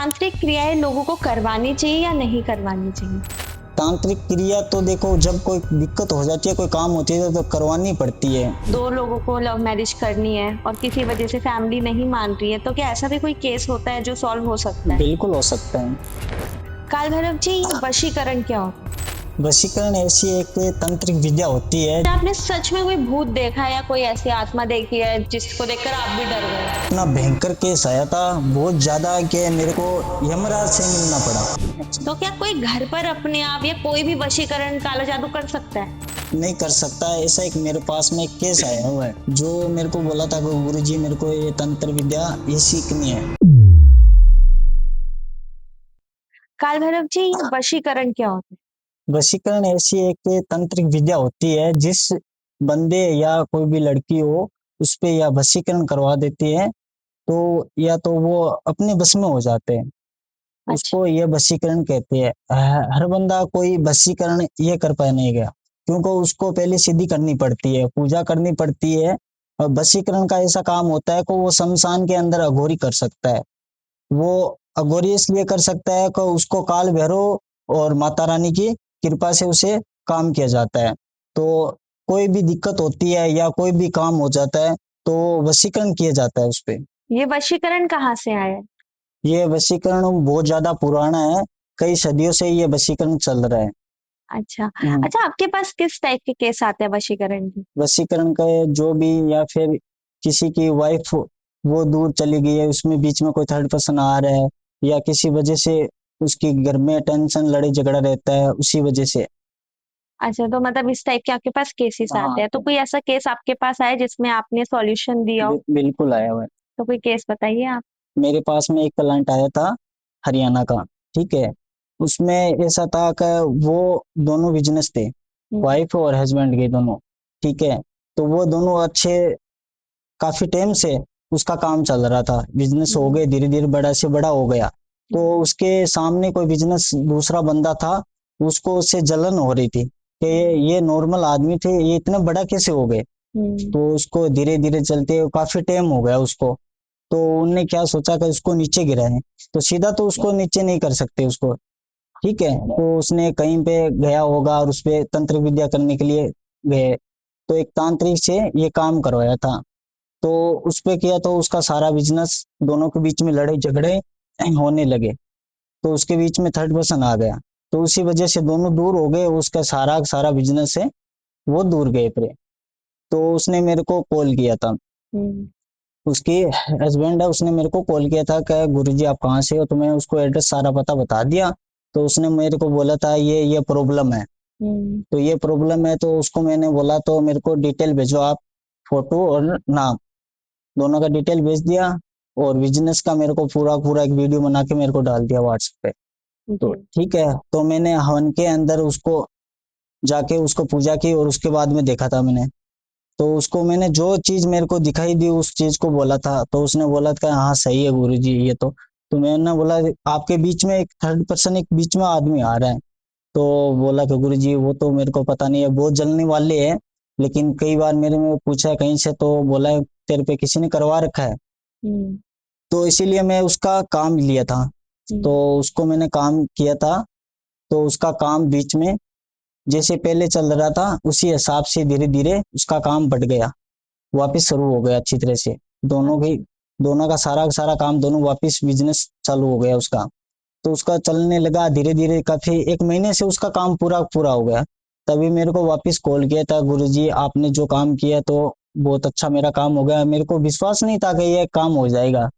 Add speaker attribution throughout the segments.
Speaker 1: तांत्रिक क्रियाएं लोगों को करवानी चाहिए या नहीं करवानी चाहिए?
Speaker 2: तांत्रिक क्रिया तो देखो, जब कोई दिक्कत हो जाती है, कोई काम होती है तो करवानी पड़ती है।
Speaker 1: दो लोगों को लव मैरिज करनी है और किसी वजह से फैमिली नहीं मान रही है, तो क्या ऐसा भी कोई केस होता है जो सॉल्व हो सकता है?
Speaker 2: बिल्कुल हो सकता है।
Speaker 1: काल भैरव जी, वशीकरण क्या होता है?
Speaker 2: वशीकरण ऐसी एक तांत्रिक विद्या होती है।
Speaker 1: क्या आपने सच में कोई भूत देखा है या कोई ऐसी आत्मा देखी है जिसको देखकर आप भी डर गए?
Speaker 2: इतना भयंकर केस आया था, बहुत ज्यादा, कि मेरे को यमराज से मिलना पड़ा।
Speaker 1: तो क्या कोई घर पर अपने आप या कोई भी वशीकरण काला जादू कर सकता है?
Speaker 2: नहीं कर सकता है। ऐसा एक मेरे पास में एक केस आया हुआ है, जो मेरे को बोला था कि गुरुजी मेरे को ये तंत्र विद्या ये सीखनी है।
Speaker 1: काल भैरव जी, वशीकरण क्या होता है?
Speaker 2: वशीकरण ऐसी एक तांत्रिक विद्या होती है, जिस बंदे या कोई भी लड़की हो उस पे या वशीकरण करवा देती है, तो या तो वो अपने बस में हो जाते हैं।
Speaker 1: अच्छा।
Speaker 2: उसको ये वशीकरण कहते हैं। हर बंदा कोई वशीकरण ये कर पाएगा, क्योंकि उसको पहले सिद्धि करनी पड़ती है, पूजा करनी पड़ती है। और वशीकरण का ऐसा काम होता है कि वो शमशान के अंदर अघोरी कर सकता है। वो अघोरी इसलिए कर सकता है कि उसको काल भैरव और माता रानी की कृपा से उसे काम किया जाता है। तो कोई भी दिक्कत होती है या कोई भी काम हो जाता है तो वशीकरण किया जाता है उस पे।
Speaker 1: ये वशीकरण कहाँ से आया है?
Speaker 2: ये वशीकरण बहुत ज्यादा पुराना है, कई सदियों से ये वशीकरण चल रहा है।
Speaker 1: अच्छा।
Speaker 2: हम्म।
Speaker 1: अच्छा, आपके पास किस टाइप के केस आते हैं वशीकरण के?
Speaker 2: वशीकरण का जो भी, या फिर किसी की वाइफ वो दूर चली गई है, उसमें बीच में कोई थर्ड पर्सन आ रहा है, या किसी वजह से उसकी घर में टेंशन लड़ाई झगड़ा रहता है उसी वजह से।
Speaker 1: अच्छा, तो मतलब इस टाइप के आपके पास केसेस आते
Speaker 2: हाँ,
Speaker 1: हैं, तो कोई ऐसा केस आपके पास आया जिसमें आपने सॉल्यूशन दिया हो?
Speaker 2: बिल्कुल आया हुआ है।
Speaker 1: तो कोई केस बताइए आप।
Speaker 2: मेरे पास में एक क्लाइंट आया था हरियाणा का, ठीक है। उसमें ऐसा था कि वो दोनों बिजनेस थे, वाइफ और हस्बैंड के दोनों, ठीक है। तो वो दोनों अच्छे, काफी टाइम से उसका काम चल रहा था, बिजनेस हो गए, धीरे धीरे बड़ा से बड़ा हो गया। तो उसके सामने कोई बिजनेस दूसरा बंदा था, उसको उससे जलन हो रही थी कि ये नॉर्मल आदमी थे, ये इतना बड़ा कैसे हो गए। तो उसको धीरे धीरे चलते काफी टाइम हो गया उसको। तो उनने क्या सोचा कि उसको नीचे गिराएं, तो सीधा तो उसको नीचे नहीं कर सकते उसको, ठीक है। तो उसने कहीं पे गया होगा और उस पे तंत्र विद्या करने के लिए गए, तो एक तांत्रिक से ये काम करवाया था। तो उस पे किया तो उसका सारा बिजनेस, दोनों के बीच में लड़ाई झगड़े होने लगे, तो उसके बीच में थर्ड पर्सन आ गया। तो उसी वजह से दोनों दूर हो गए, उसका सारा सारा बिजनेस है वो दूर गए फिर। तो उसने मेरे को कॉल किया था, उसकी हस्बैंड है, उसने मेरे को कॉल किया था कि गुरुजी आप कहाँ से हो, तो मैं उसको एड्रेस सारा पता बता दिया। तो उसने मेरे को बोला था ये प्रॉब्लम है। तो ये प्रॉब्लम है, तो उसको मैंने बोला तो मेरे को डिटेल भेजो आप, फोटो और नाम दोनों का डिटेल भेज दिया। और बिजनेस का मेरे को पूरा पूरा एक वीडियो बना के मेरे को डाल दिया व्हाट्सएप पे। तो ठीक है, तो मैंने हवन के अंदर उसको जाके उसको पूजा की, और उसके बाद में देखा था मैंने। तो उसको मैंने जो चीज मेरे को दिखाई दी उस चीज को बोला था, तो उसने बोला था हाँ सही है गुरुजी ये तो मैंने बोला आपके बीच में एक थर्ड पर्सन, एक बीच में आदमी आ रहा है। तो बोला कि गुरुजी वो तो मेरे को पता नहीं है, बहुत जलने वाले है, लेकिन कई बार मेरे में पूछा कहीं से, तो बोला है तेरे पे किसी ने करवा रखा है। तो इसीलिए मैं उसका काम लिया था। तो उसको मैंने काम किया था, तो उसका काम बीच में जैसे पहले चल रहा था उसी हिसाब से धीरे धीरे उसका काम बढ़ गया, वापस शुरू हो गया अच्छी तरह से। दोनों का सारा सारा काम, दोनों वापस बिजनेस चालू हो गया उसका। तो उसका चलने लगा धीरे धीरे, काफी एक महीने से उसका काम पूरा पूरा हो गया। तभी मेरे को वापस कॉल किया था, गुरुजी आपने जो काम किया तो बहुत अच्छा मेरा काम हो गया। मेरे को विश्वास नहीं था कि ये काम हो जाएगा,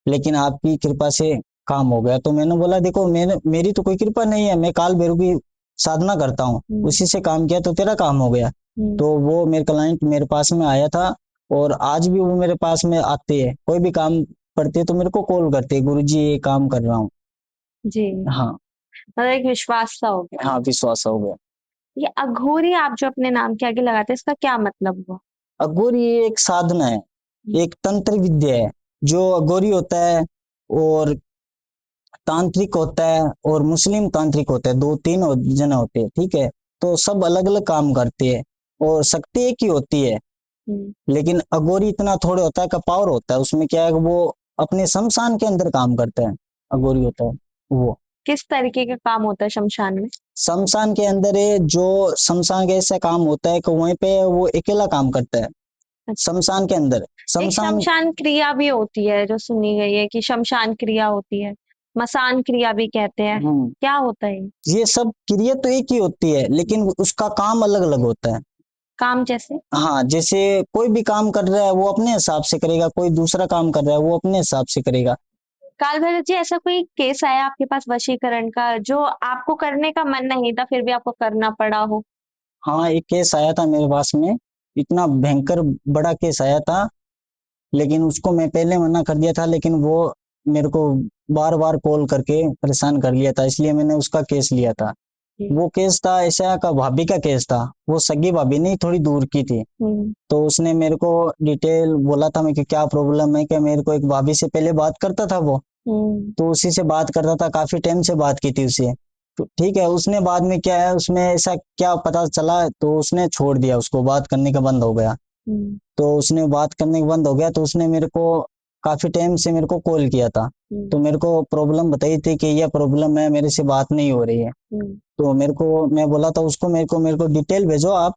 Speaker 2: लेकिन आपकी कृपा से काम हो गया। तो मैंने बोला देखो, मैंने मेरी तो कोई कृपा नहीं है, मैं काल भैरव की साधना करता हूँ, उसी से काम किया तो तेरा काम हो गया। तो वो मेरे क्लाइंट मेरे पास में आया था, और आज भी वो मेरे पास में आते हैं, कोई भी काम पड़ते तो मेरे को कॉल करते हैं, गुरुजी ये काम कर रहा हूँ।
Speaker 1: जी।
Speaker 2: हाँ।
Speaker 1: मतलब एक विश्वास सा हो गया।
Speaker 2: हाँ, विश्वास हो गया।
Speaker 1: ये अघोरी आप जो अपने नाम के आगे लगाते हैं, इसका क्या मतलब हुआ?
Speaker 2: अघोरी एक साधना है, एक तंत्र विद्या है। जो अघोरी होता है और तांत्रिक होता है और मुस्लिम तांत्रिक होता है, दो तीन जने होते हैं, ठीक है। तो सब अलग अलग काम करते हैं, और शक्ति एक ही होती है। लेकिन अघोरी इतना थोड़े होता है का पावर होता है उसमें, क्या है वो अपने शमशान के अंदर काम करते हैं। अघोरी होता है वो।
Speaker 1: किस तरीके का काम होता है शमशान में?
Speaker 2: शमशान के अंदर है जो शमशान का ऐसा काम होता है कि वहीं पे वो अकेला काम करता है
Speaker 1: अच्छा।
Speaker 2: शमशान के अंदर।
Speaker 1: एक
Speaker 2: शमशान
Speaker 1: शमशान क्रिया भी होती है जो सुनी गई है कि शमशान क्रिया होती है, मसान क्रिया भी कहते हैं।
Speaker 2: हम्म,
Speaker 1: क्या होता है ये?
Speaker 2: ये सब क्रिया तो एक ही होती है लेकिन उसका काम अलग अलग होता है।
Speaker 1: काम जैसे?
Speaker 2: हाँ, जैसे कोई भी काम कर रहा है वो अपने हिसाब से करेगा, कोई दूसरा काम कर रहा है वो अपने हिसाब से करेगा।
Speaker 1: काल भैरव जी, ऐसा कोई केस आया आपके पास वशीकरण का जो आपको करने का मन नहीं था फिर भी आपको करना पड़ा हो?
Speaker 2: हाँ, एक केस आया था मेरे पास में, इतना भयंकर बड़ा केस आया था, लेकिन उसको मैं पहले मना कर दिया था, लेकिन वो मेरे को बार बार कॉल करके परेशान कर लिया था, इसलिए मैंने उसका केस लिया था।
Speaker 1: जी।
Speaker 2: वो केस था ऐसा का भाभी का केस था, वो सगी भाभी नहीं थोड़ी दूर की थी।
Speaker 1: हम्म।
Speaker 2: तो उसने मेरे को डिटेल बोला था मैं कि क्या प्रॉब्लम है, कि मेरे को एक भाभी से पहले बात करता था वो,
Speaker 1: हम्म।
Speaker 2: तो उसी से बात करता था, काफी टाइम से बात की थी उसे। तो ठीक है, उसने बाद में क्या है उसमें ऐसा क्या पता चला, तो उसने छोड़ दिया, उसको बात करने का बंद हो गया।
Speaker 1: हम्म।
Speaker 2: तो उसने बात करने का बंद हो गया, तो उसने मेरे को काफी टाइम से मेरे को कॉल किया था। तो मेरे को प्रॉब्लम बताई थी कि यह प्रॉब्लम है, मेरे से बात नहीं हो रही है।
Speaker 1: हम्म।
Speaker 2: तो मेरे को मैं बोला था उसको, मेरे को डिटेल भेजो आप,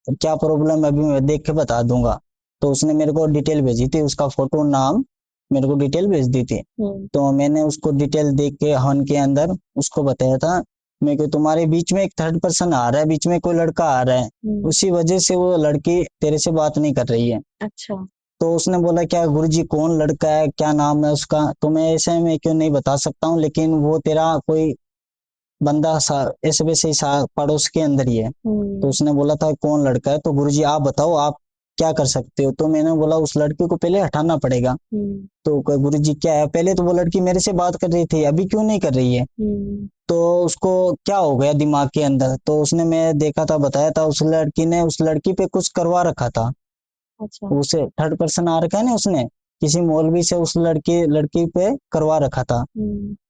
Speaker 2: क्या प्रॉब्लम है अभी मैं देख के बता दूंगा। तो उसने मेरे को डिटेल भेजी थी, उसका फोटो नाम मेरे को डिटेल भेज दी थी।
Speaker 1: हम्म।
Speaker 2: तो मैंने उसको डिटेल देख के हवन के अंदर उसको बताया था मैं कि तुम्हारे बीच में एक थर्ड पर्सन आ रहा है, बीच में कोई लड़का आ रहा है, उसी वजह से वो लड़की तेरे से बात नहीं कर रही है।
Speaker 1: अच्छा।
Speaker 2: तो उसने बोला क्या गुरुजी कौन लड़का है, क्या नाम है उसका, तो मैं ऐसे में क्यों नहीं बता सकता हूँ, लेकिन वो तेरा कोई बंदा ऐसे वैसे ही पड़ोस के अंदर ही है। तो उसने बोला था कौन लड़का है, तो गुरुजी आप बताओ आप क्या कर सकते हो। तो मैंने बोला उस लड़के को पहले हटाना पड़ेगा। तो गुरुजी क्या है, पहले तो वो लड़की मेरे से बात कर रही थी, अभी क्यों नहीं कर रही है, तो उसको क्या हो गया दिमाग के अंदर। तो उसने मैं देखा था, बताया था उस लड़की ने उस लड़की पे कुछ करवा रखा था।
Speaker 1: अच्छा।
Speaker 2: उसे थर्ड पर्सन आ रखा है ना, उसने किसी मौलवी से उस लड़की लड़की पे करवा रखा था,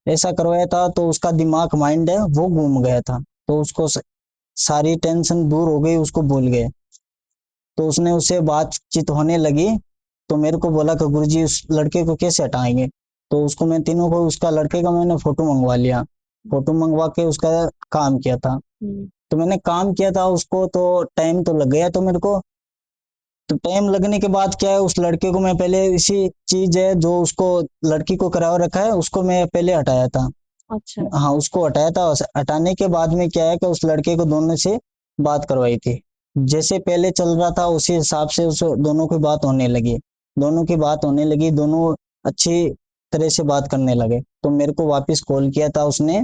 Speaker 2: ऐसा करवाया था। तो उसका दिमाग माइंड है वो घूम गया था, तो उसको सारी टेंशन दूर हो गई, उसको भूल गए। तो उसने उससे बातचीत होने लगी, तो मेरे को बोला कि गुरुजी उस लड़के को कैसे हटाएंगे। तो उसको मैं तीनों को उसका लड़के का मैंने फोटो मंगवा लिया, फोटो मंगवा के उसका काम किया था। तो मैंने काम किया था उसको, तो टाइम तो लग गया तो मेरे को। तो टाइम लगने के बाद क्या है, उस लड़के को मैं पहले इसी चीज है जो उसको लड़की को करावा रखा है उसको मैं पहले हटाया था।
Speaker 1: अच्छा।
Speaker 2: हाँ, उसको हटाया था। हटाने के बाद में क्या है कि उस लड़के को दोनों से बात करवाई थी, जैसे पहले चल रहा था उसी हिसाब से उस दोनों की बात होने लगी। दोनों की बात होने लगी, दोनों अच्छी तरह से बात करने लगे। तो मेरे को वापस कॉल किया था उसने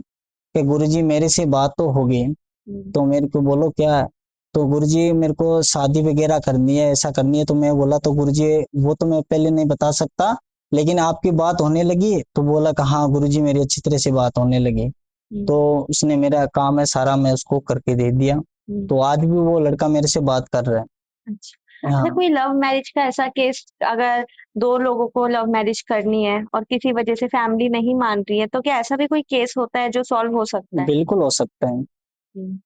Speaker 2: कि गुरुजी मेरे से बात तो हो गई, तो मेरे को बोलो क्या है। तो गुरुजी मेरे को शादी वगैरह करनी है, ऐसा करनी है। तो मैं बोला तो गुरुजी वो तो मैं पहले नहीं बता सकता, लेकिन आपकी बात होने लगी। तो बोला कि हाँ गुरुजी मेरी अच्छी तरह से बात होने लगी। तो उसने मेरा काम है सारा मैं उसको करके दे दिया। तो आज भी वो लड़का मेरे से बात कर रहा है।
Speaker 1: अच्छा। अच्छा,
Speaker 2: हाँ,
Speaker 1: कोई लव मैरिज का ऐसा केस, अगर दो लोगों को लव मैरिज करनी है और किसी वजह से फैमिली नहीं मान रही है, तो क्या ऐसा भी कोई केस होता है जो सॉल्व हो सकता है?
Speaker 2: बिल्कुल हो सकता है।
Speaker 1: हम्म।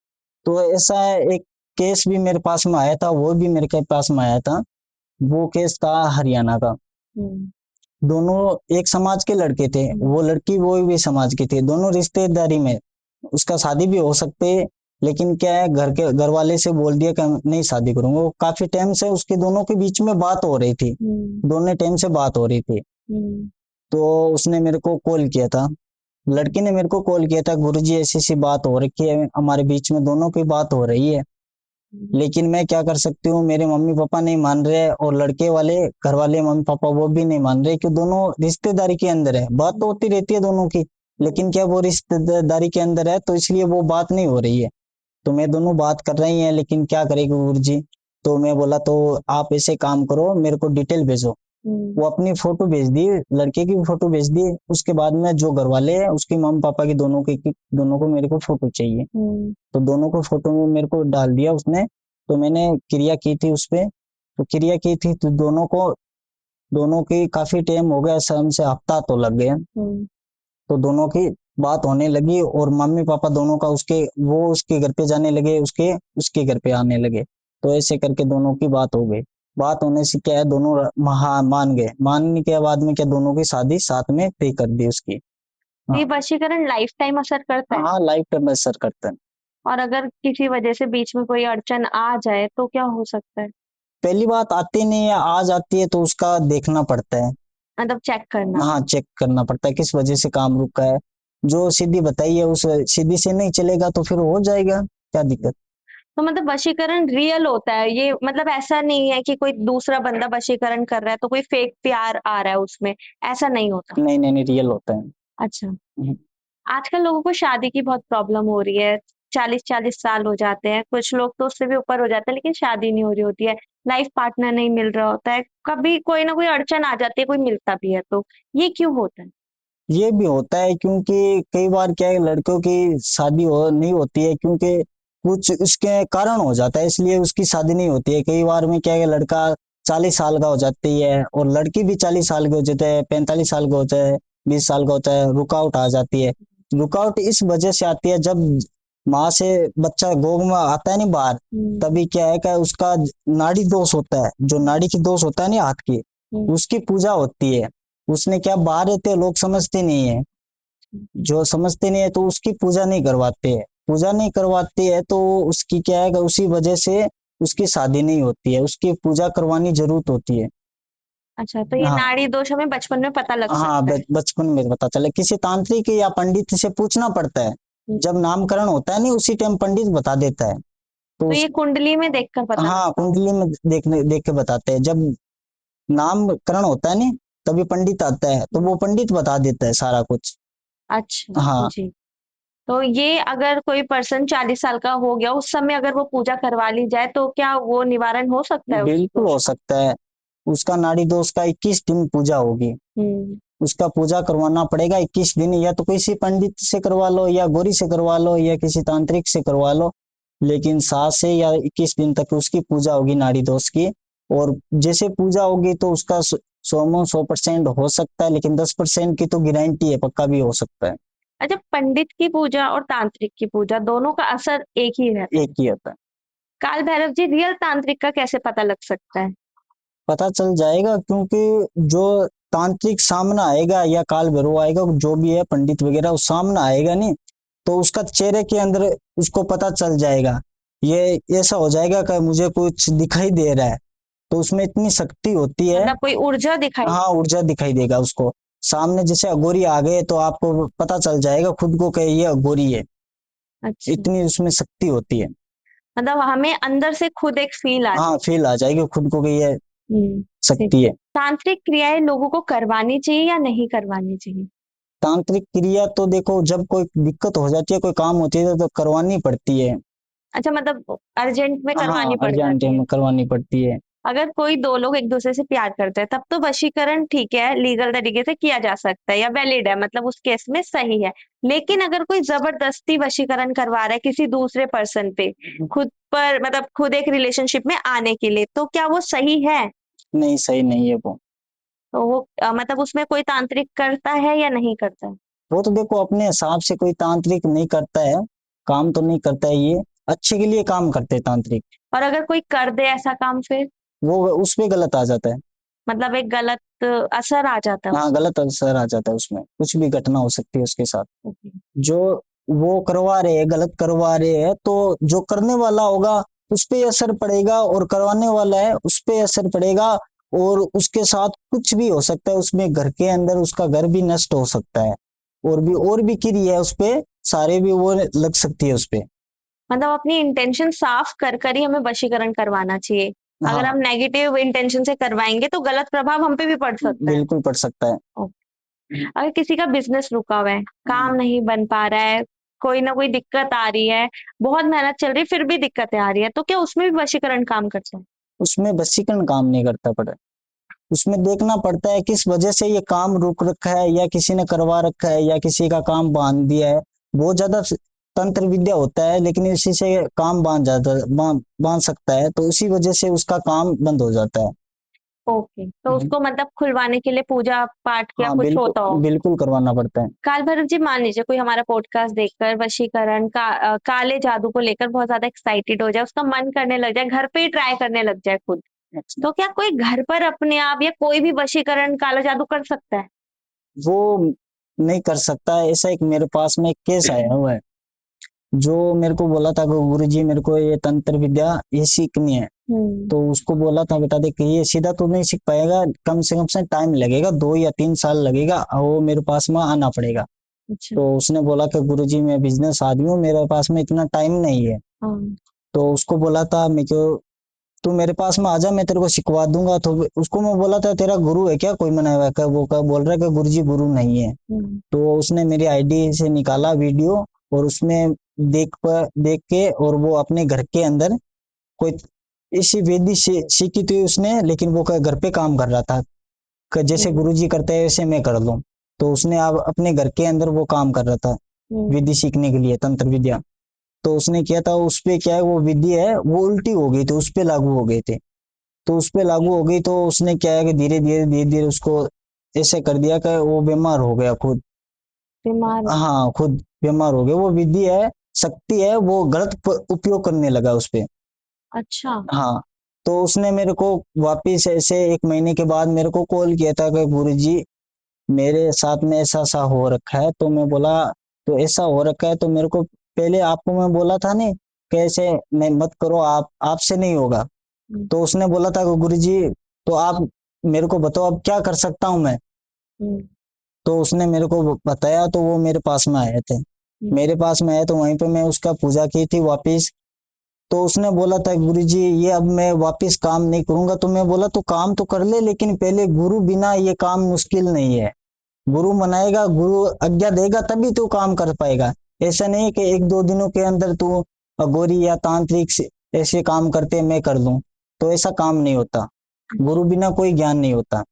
Speaker 2: तो ऐसा एक केस भी मेरे पास में आया था, वो भी मेरे के पास में आया था। वो केस था हरियाणा का।
Speaker 1: हम्म।
Speaker 2: दोनों एक समाज के लड़के थे, वो लड़की वो भी समाज की थी, दोनों रिश्तेदारी में उसका शादी भी हो सकते, लेकिन क्या है घर वाले से बोल दिया कि हम नहीं शादी करूंगा। वो काफी टाइम से उसके दोनों के बीच में बात हो रही थी, दोनों टाइम से बात हो रही थी। तो उसने मेरे को कॉल किया था, लड़की ने मेरे को कॉल किया था, गुरुजी ऐसी सी बात हो रखी है हमारे बीच में, दोनों की बात हो रही है, लेकिन मैं क्या कर सकती हूँ, मेरे मम्मी पापा नहीं मान रहे और लड़के वाले घर वाले मम्मी पापा वो भी नहीं मान रहे, कि दोनों रिश्तेदारी के अंदर है, बात तो होती रहती है दोनों की, लेकिन क्या वो रिश्तेदारी के अंदर है, तो इसलिए वो बात नहीं हो रही है। तो मैं दोनों बात कर रही हैं, लेकिन क्या करेगी गुरु जी। तो मैं बोला तो आप ऐसे काम करो, मेरे को डिटेल भेजो। वो अपनी फोटो भेज दी, लड़के की भी फोटो भेज दी। उसके बाद में जो घर वाले हैं उसकी मम्मी पापा की दोनों को मेरे को फोटो चाहिए। तो दोनों को फोटो में मेरे को डाल दिया उसने। तो मैंने क्रिया की थी उस पे, तो क्रिया की थी तो दोनों की काफी टाइम हो गया, शाम से हफ्ता तो लग गया। तो दोनों की बात होने लगी और मम्मी पापा दोनों का उसके घर पे जाने लगे, उसके उसके घर पे आने लगे। तो ऐसे करके दोनों की बात हो गई। बात होने से क्या है, दोनों हाँ मान गए। मानने के बाद में क्या, दोनों की शादी साथ में तय कर दी उसकी।
Speaker 1: तो
Speaker 2: हाँ।
Speaker 1: ये वशीकरण लाइफ टाइम असर करता है?
Speaker 2: हाँ, लाइफ टाइम असर करता है।
Speaker 1: और अगर किसी वजह से बीच में कोई अड़चन आ जाए तो क्या हो सकता है?
Speaker 2: पहली बात आती नहीं है, आ जाती है तो उसका देखना पड़ता है।
Speaker 1: मतलब चेक करना।
Speaker 2: हाँ, चेक करना पड़ता है किस वजह से काम रुका है। जो सीधी बताई है उस सीधी से नहीं चलेगा तो फिर हो जाएगा, क्या दिक्कत।
Speaker 1: तो मतलब वशीकरण रियल होता है ये, मतलब ऐसा नहीं है कि कोई दूसरा बंदा वशीकरण कर रहा है तो कोई फेक प्यार आ रहा है उसमें, ऐसा नहीं होता?
Speaker 2: नहीं नहीं नहीं, रियल होता है।
Speaker 1: अच्छा।
Speaker 2: हम्म।
Speaker 1: आजकल लोगों को शादी की बहुत प्रॉब्लम हो रही है। 40-40 साल हो जाते हैं, कुछ लोग तो उससे भी ऊपर हो जाते हैं लेकिन शादी नहीं हो रही होती है। लाइफ पार्टनर नहीं मिल रहा होता है, कभी कोई ना कोई अड़चन आ जाती है, कोई मिलता भी है, तो ये क्यों होता है?
Speaker 2: ये भी होता है क्योंकि कई बार क्या है, लड़कों की शादी हो नहीं होती है क्योंकि कुछ उसके कारण हो जाता है, इसलिए उसकी शादी नहीं होती है। कई बार में क्या है, लड़का 40 साल का हो जाती है और लड़की भी 40 साल की हो जाती है, 45 साल का होता है, 20 साल का होता है, रुकावट आ जाती है। रुकावट इस वजह से आती है जब माँ से बच्चा गोद में आता है नहीं बाहर,
Speaker 1: हम्म।
Speaker 2: तभी क्या है कि उसका नाड़ी दोष होता है, जो नाड़ी की दोष होता है ना हाथ की,
Speaker 1: हम्म।
Speaker 2: उसकी पूजा होती है। उसने क्या, बाहर रहते हैं, लोग समझते नहीं है, जो समझते नहीं है तो उसकी पूजा नहीं करवाते हैं। पूजा नहीं करवाते हैं तो उसकी क्या है कि उसी वजह से उसकी शादी नहीं होती है, उसकी पूजा करवानी जरूरत होती है।
Speaker 1: अच्छा, तो ये
Speaker 2: हाँ।
Speaker 1: नाड़ी दोष हमें बचपन में पता लग
Speaker 2: हाँ,
Speaker 1: सकता है?
Speaker 2: बचपन में पता चले, किसी तांत्रिक या पंडित से पूछना पड़ता है।
Speaker 1: हम्म।
Speaker 2: जब नामकरण होता है नहीं, उसी टाइम पंडित बता देता है। तो
Speaker 1: तो ये कुंडली में देखकर पता
Speaker 2: हाँ,
Speaker 1: लगता होगा?
Speaker 2: कुंडली में देख के बताते हैं। जब नामकरण होता है नहीं, तभी पंडित आता है तो
Speaker 1: हम्म।
Speaker 2: वो पंडित बता देता है सारा कुछ।
Speaker 1: अच्छा।
Speaker 2: हाँ,
Speaker 1: जी। तो ये अगर कोई पर्सन 40 साल का हो गया, उस समय अगर वो पूजा करवा ली जाए तो क्या वो निवारण हो सकता है उस
Speaker 2: बिल्कुल
Speaker 1: दोष
Speaker 2: हो
Speaker 1: का?
Speaker 2: सकता है। उसका नाड़ी दोष का 21 दिन पूजा होगी।
Speaker 1: हम्म।
Speaker 2: उसका पूजा करवाना पड़ेगा 21 दिन, या तो किसी पंडित से करवा लो, या गोरी से करवा लो, या किसी तांत्रिक से करवा लो। लेकिन 7 से या 21 दिन तक उसकी पूजा होगी नाड़ी दोष की। और जैसे पूजा होगी तो उसका 100% हो सकता है, लेकिन 10% की तो गारंटी है, पक्का भी हो सकता है।
Speaker 1: अच्छा, पंडित की पूजा और तांत्रिक की पूजा दोनों का असर एक ही रहता है?
Speaker 2: एक ही होता है।
Speaker 1: काल भैरव जी, रियल तांत्रिक का कैसे पता लग सकता है?
Speaker 2: पता चल जाएगा क्योंकि जो तांत्रिक सामने आएगा या काल भैरव आएगा, जो भी है पंडित वगैरह, वो सामने आएगा नहीं, तो उसका चेहरे के अंदर उसको पता चल जाएगा। ये ऐसा हो जाएगा कि मुझे कुछ दिखाई दे रहा है, तो उसमें इतनी शक्ति होती है।
Speaker 1: मतलब कोई ऊर्जा दिखाई?
Speaker 2: हाँ, ऊर्जा दिखाई देगा उसको। सामने जैसे अघोरी आ गए तो आपको पता चल जाएगा खुद को कि ये अघोरी है।
Speaker 1: अच्छा।
Speaker 2: इतनी उसमें शक्ति होती है।
Speaker 1: मतलब हमें अंदर से खुद एक फील आ
Speaker 2: हाँ,
Speaker 1: जाए।
Speaker 2: फील आ जाएगी खुद को कि ये
Speaker 1: ठीक
Speaker 2: शक्ति
Speaker 1: है।
Speaker 2: है।
Speaker 1: तांत्रिक क्रियाएं लोगों को करवानी चाहिए या नहीं करवानी चाहिए?
Speaker 2: तांत्रिक क्रिया तो देखो, जब कोई दिक्कत हो जाती है, कोई काम होती है तो करवानी पड़ती है।
Speaker 1: अच्छा, मतलब अर्जेंट में
Speaker 2: हाँ,
Speaker 1: करवानी पड़
Speaker 2: अर्जेंट
Speaker 1: जाती है?
Speaker 2: में करवानी पड़ती है।
Speaker 1: अगर कोई दो लोग एक दूसरे से प्यार करते हैं तब तो वशीकरण ठीक है, लीगल तरीके से किया जा सकता है या वैलिड है, मतलब उस केस में सही है। लेकिन अगर कोई जबरदस्ती वशीकरण करवा रहा है किसी दूसरे पर्सन पे, खुद पर, मतलब खुद एक रिलेशनशिप में आने के लिए, तो क्या वो सही है?
Speaker 2: नहीं, सही नहीं है वो।
Speaker 1: तो वो मतलब उसमें कोई तांत्रिक करता है या नहीं करता है?
Speaker 2: वो तो देखो अपने हिसाब से, कोई तांत्रिक नहीं करता है, काम तो नहीं करता है, ये अच्छे के लिए काम करते हैं तांत्रिक।
Speaker 1: और अगर कोई कर दे ऐसा काम फिर?
Speaker 2: वो उस पे गलत आ जाता है।
Speaker 1: मतलब एक गलत असर आ जाता है
Speaker 2: हाँ,
Speaker 1: उसमें?
Speaker 2: गलत असर आ जाता है, उसमें कुछ भी घटना हो सकती है उसके साथ।
Speaker 1: ओके।
Speaker 2: जो वो करवा रहे हैं, गलत करवा रहे हैं, तो जो करने वाला होगा उस पे असर पड़ेगा, और करवाने वाला है उस पे असर पड़ेगा। और उसके साथ कुछ भी हो सकता है, उसमें घर के अंदर उसका घर भी नष्ट हो सकता है। और भी क्रिया है उस पे, सारे भी वो लग सकती है उस पे।
Speaker 1: मतलब अपनी इंटेंशन साफ कर कर ही हमें वशीकरण करवाना चाहिए। अगर
Speaker 2: हाँ,
Speaker 1: हम नेगेटिव इंटेंशन से करवाएंगे तो गलत प्रभाव हम पे भी पड़ सकता है।
Speaker 2: बिल्कुल पड़ सकता है।
Speaker 1: ओके। अगर किसी का बिजनेस रुका हुआ है, काम नहीं बन पा रहा है, कोई ना कोई दिक्कत आ रही है, बहुत मेहनत चल रही है फिर भी दिक्कतें आ रही है, तो क्या उसमें भी वशीकरण काम करता है?
Speaker 2: उसमें वशीकरण काम नहीं करता पड़ा। उसमें देखना पड़ता है किस वजह से ये काम रुक रखा है, या किसी ने करवा रखा है, या किसी का काम बांध दिया है। बहुत ज्यादा तंत्र विद्या होता है, लेकिन इसी से काम बांध सकता है, तो उसी वजह से उसका काम बंद हो जाता है।
Speaker 1: ओके, तो
Speaker 2: हम्म।
Speaker 1: उसको मतलब खुलवाने के लिए पूजा पाठ या
Speaker 2: हाँ,
Speaker 1: कुछ होता
Speaker 2: बिल्कुल
Speaker 1: हो?
Speaker 2: बिल्कुल करवाना पड़ता है।
Speaker 1: काल भैरव जी, मान लीजिए कोई हमारा पॉडकास्ट देखकर वशीकरण का काले जादू को लेकर बहुत ज्यादा एक्साइटेड हो जाए, उसका मन करने लग जाए, घर पे ही ट्राई करने लग जाए खुद, तो क्या कोई घर पर अपने आप या कोई भी वशीकरण काला जादू कर सकता है?
Speaker 2: वो नहीं कर सकता है। ऐसा एक मेरे पास में एक केस आया हुआ है, जो मेरे को बोला था कि गुरुजी मेरे को ये तंत्र विद्या ये सीखनी है। तो उसको बोला था बेटा देख ये सीधा तो नहीं सीख पाएगा, कम से टाइम लगेगा, 2 या 3 साल लगेगा और वो मेरे पास में आना पड़ेगा।
Speaker 1: अच्छा।
Speaker 2: तो उसने बोला कि गुरुजी मैं बिजनेस आदमी हूँ, मेरे पास में इतना टाइम नहीं है।
Speaker 1: हाँ।
Speaker 2: तो उसको बोला था मैं क्यों, तू मेरे पास में आजा, मैं तेरे को सिखवा दूंगा। तो उसको मैं बोला था तेरा गुरु है क्या कोई मना हुआ है क्या? वो क्या बोल रहा है कि गुरुजी गुरु नहीं है। तो उसने मेरी आईडी से निकाला वीडियो, और उसमें देख के और वो अपने घर के अंदर कोई इसी वेदी से सीखी थी उसने, लेकिन वो घर पे काम कर रहा था कि जैसे गुरुजी करते हैं वैसे मैं कर लूं। तो उसने अब अपने घर के अंदर वो काम कर रहा था विधि सीखने के लिए, तंत्र विद्या। तो उसने किया था, उस पे क्या है वो विधि है वो उल्टी हो गई थी, उस पे लागू हो गए थे। तो उस पे लागू हो गई, तो उसने क्या है कि धीरे धीरे उसको ऐसे कर दिया कि वो बीमार हो गया खुद।
Speaker 1: बीमार।
Speaker 2: हाँ खुद बीमार हो गया। वो विधि है, शक्ति है, वो गलत उपयोग करने लगा उस पे।
Speaker 1: अच्छा।
Speaker 2: हाँ। तो उसने मेरे को वापिस ऐसे 1 महीने के बाद मेरे को कॉल किया था कि गुरुजी मेरे साथ में ऐसा ऐसा हो रखा है। तो मैं बोला तो ऐसा हो रखा है तो मेरे को पहले आपको मैं बोला था नहीं कैसे मैं मत करो, आप आपसे नहीं होगा। तो उसने बोला था कि गुरुजी तो आप मेरे को बताओ अब क्या कर सकता हूँ मैं। तो उसने मेरे को बताया, तो वो मेरे पास में आए थे। मेरे पास में आए तो वहीं पे मैं उसका पूजा की थी वापिस। तो उसने बोला था गुरुजी ये अब मैं वापिस काम नहीं करूंगा। तो मैं बोला तो काम तो कर ले, लेकिन पहले गुरु बिना ये काम मुश्किल नहीं है। गुरु मनाएगा, गुरु आज्ञा देगा तभी तू काम कर पाएगा। ऐसा नहीं कि 1-2 दिनों के अंदर तू अघोरी या तांत्रिक ऐसे काम करते मैं कर दूं, तो ऐसा काम नहीं होता। गुरु बिना कोई ज्ञान नहीं होता।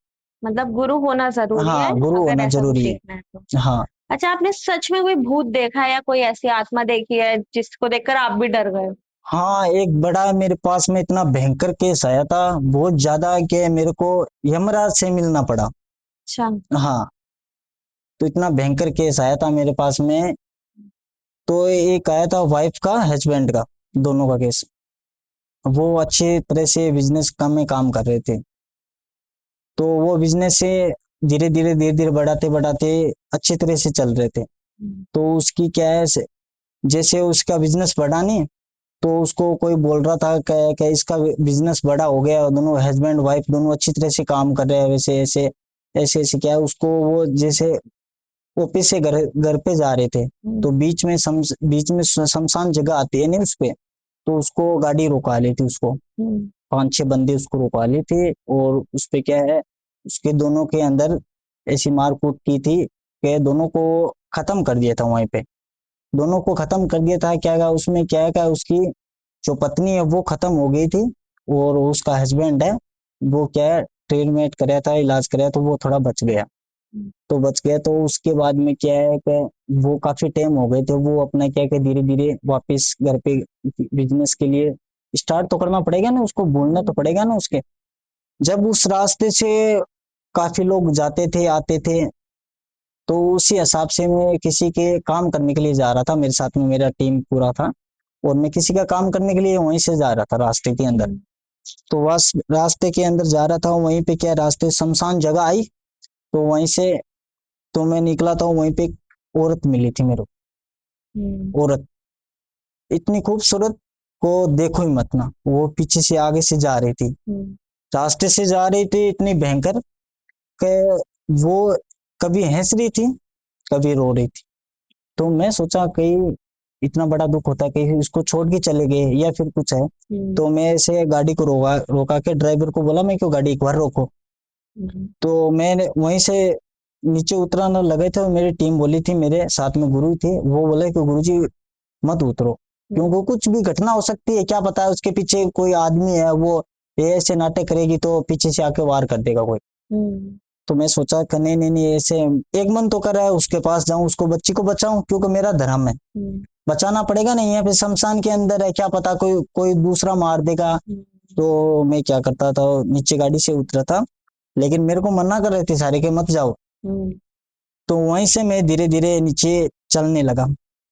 Speaker 1: मतलब गुरु होना जरूरी है
Speaker 2: हाँ गुरु
Speaker 1: अगर
Speaker 2: होना
Speaker 1: ऐसा कुछ
Speaker 2: जरूरी है।
Speaker 1: सीखना है तो।
Speaker 2: हाँ
Speaker 1: अच्छा, आपने सच में कोई भूत देखा है या कोई ऐसी आत्मा देखी है जिसको देखकर आप भी डर गए?
Speaker 2: हाँ एक बड़ा मेरे पास में इतना भयंकर केस आया था, बहुत ज्यादा कि मेरे को यमराज से मिलना पड़ा।
Speaker 1: अच्छा।
Speaker 2: हाँ। तो इतना भयंकर केस आया था मेरे पास में। तो एक आया था वाइफ का हस्बैंड का, दोनों का केस। वो अच्छे तरह से बिजनेस का में काम कर रहे थे। तो वो बिजनेस से धीरे धीरे बढ़ाते बढ़ाते अच्छी तरह से चल रहे थे। तो उसकी क्या है जैसे उसका बिजनेस बढ़ा नहीं, तो उसको कोई बोल रहा था कि इसका बिजनेस बड़ा हो गया, दोनों हस्बैंड वाइफ दोनों अच्छी तरह से काम कर रहे हैं, वैसे ऐसे ऐसे ऐसे क्या है उसको वो जैसे ऑफिस से घर पे जा रहे थे। तो बीच में शमशान जगह आती है नहीं उस पे, तो उसको गाड़ी रोका ली थी उसको। 5-6 बंदे उसको रोका लिए थे, और उस पे क्या है उसके दोनों के अंदर ऐसी मारकूट की थी कि दोनों को खत्म कर दिया था वहीं पे। दोनों को खत्म कर दिया था। क्या उसमें क्या है उसकी जो पत्नी है वो खत्म हो गई थी, और उसका हस्बैंड है वो क्या है ट्रीटमेंट कराया था, इलाज कराया, तो वो थोड़ा बच गया। तो बच गया, तो उसके बाद में क्या है कि वो काफी टाइम हो गए थे, वो अपना क्या कि धीरे धीरे वापस घर पे बिजनेस के लिए स्टार्ट तो करना पड़ेगा ना, उसको बोलना तो पड़ेगा ना उसके। जब उस रास्ते से काफी लोग जाते थे आते थे, तो उसी हिसाब से मैं किसी के काम करने के लिए जा रहा था, मेरे साथ में मेरा टीम पूरा था, और मैं किसी का काम करने के लिए वहीं से जा रहा था रास्ते के अंदर। तो बस रास्ते के अंदर जा रहा था, वहीं पे क्या रास्ते शमशान जगह आई, तो वहीं से तो मैं निकला था, वहीं पे एक औरत मिली थी मेरे को। औरत इतनी खूबसूरत को देखो ही मत ना, वो पीछे से आगे से जा रही थी, रास्ते से जा रही थी, इतनी भयंकर कि वो कभी हंस रही थी कभी रो रही थी। तो मैं सोचा कहीं इतना बड़ा दुख होता है कहीं इसको छोड़ के चले गए या फिर कुछ है। तो मैं ऐसे गाड़ी को रोका रोका के ड्राइवर को बोला मैं क्यों गाड़ी एक बार रोको। तो मैंने वहीं से नीचे उतराना लगे थे, मेरी टीम बोली थी, मेरे साथ में गुरु थे, वो बोले कि गुरुजी मत उतरो, क्योंकि कुछ भी घटना हो सकती है, क्या पता है उसके पीछे कोई आदमी है, वो ये ऐसे नाटक करेगी तो पीछे से आके वार कर देगा कोई। तो मैं सोचा कि नहीं नहीं नहीं, ऐसे एक मन तो कर रहा है उसके पास जाऊं, उसको बच्ची को बचाऊं, क्योंकि मेरा धर्म है, बचाना पड़ेगा। नहीं है फिर शमशान के अंदर है, क्या पता कोई कोई दूसरा मार देगा। तो मैं क्या करता था, नीचे गाड़ी से उतरा था, लेकिन मेरे को मना कर रहे थे सारे के मत जाओ। तो वहीं से मैं धीरे धीरे नीचे चलने लगा।